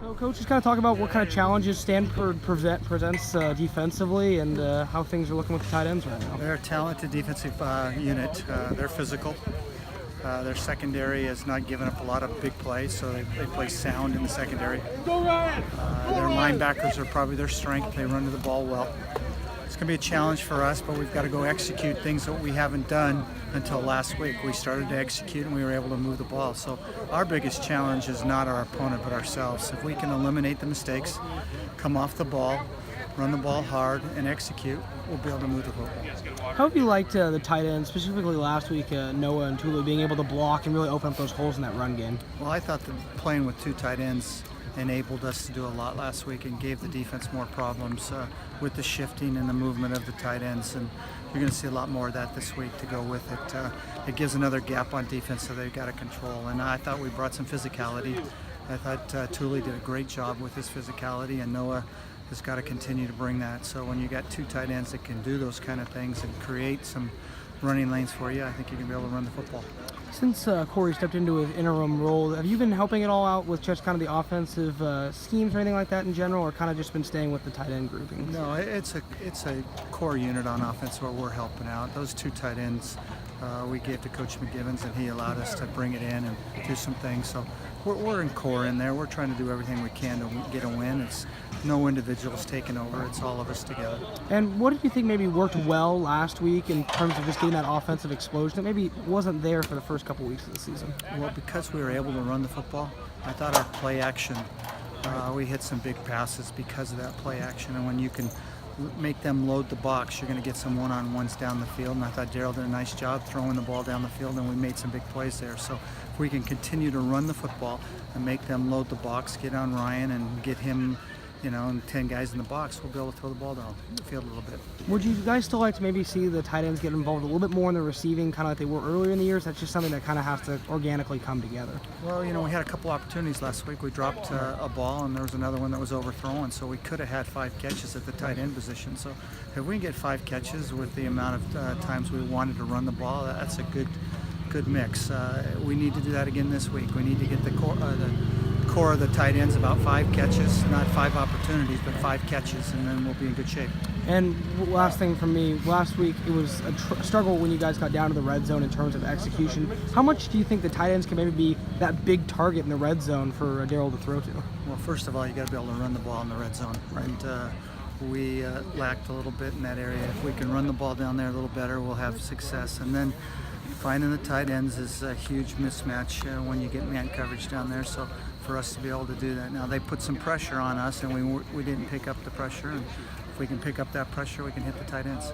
So, Coach, just kind of talk about what kind of challenges Stanford presents defensively and how things are looking with the tight ends right now. They're a talented defensive unit. They're physical. Their secondary has not given up a lot of big plays, so they play sound in the secondary. Their linebackers are probably their strength. They run to the ball well. It's going to be a challenge for us, but we've got to go execute things that we haven't done until last week. We started to execute and we were able to move the ball. So our biggest challenge is not our opponent, but ourselves. If we can eliminate the mistakes, come off the ball, run the ball hard, and execute, we'll be able to move the football. How have you liked the tight ends, specifically last week, Noah and Tulu, being able to block and really open up those holes in that run game? Well, I thought that playing with two tight ends enabled us to do a lot last week and gave the defense more problems with the shifting and the movement of the tight ends, and you're going to see a lot more of that this week to go with it. It gives another gap on defense that they've got to control, and I thought we brought some physicality. I thought Thule did a great job with his physicality, and Noah has got to continue to bring that. So when you got two tight ends that can do those kind of things and create some running lanes for you, I think you can be able to run the football. Since Corey stepped into his interim role, have you been helping it all out with just kind of the offensive schemes or anything like that in general, or kind of just been staying with the tight end groupings? No, it's a core unit on offense where we're helping out. Those two tight ends we gave to Coach McGivens, and he allowed us to bring it in and do some things. So we're in core in there. We're trying to do everything we can to get a win. It's no individuals taking over. It's all of us together. And what did you think maybe worked well last week in terms of just getting that offensive explosion that maybe wasn't there for the first couple weeks of the season? Well, because we were able to run the football, I thought our play action, we hit some big passes because of that play action. And when you can make them load the box, you're going to get some one-on-ones down the field. And I thought Darryl did a nice job throwing the ball down the field, and we made some big plays there. So if we can continue to run the football and make them load the box, get on Ryan and get him, and 10 guys in the box, we'll be able to throw the ball down the field a little bit. Would you guys still like to maybe see the tight ends get involved a little bit more in the receiving, kind of like they were earlier in the years? That's just something that kind of has to organically come together. Well, we had a couple opportunities last week. We dropped a ball, and there was another one that was overthrown, so we could have had 5 catches at the tight end position. So if we can get 5 catches with the amount of times we wanted to run the ball, that's a good mix. We need to do that again this week. We need to get the core of the tight ends about 5 catches, not 5 opportunities, but 5 catches, and then we'll be in good shape. And last thing from me, last week it was a struggle when you guys got down to the red zone in terms of execution. How much do you think the tight ends can maybe be that big target in the red zone for Darryl to throw to? Well, first of all, you got to be able to run the ball in the red zone, and we lacked a little bit in that area. If we can run the ball down there a little better, we'll have success. And then finding the tight ends is a huge mismatch when you get man coverage down there. So for us to be able to do that. Now, they put some pressure on us, and we didn't pick up the pressure. And if we can pick up that pressure, we can hit the tight ends.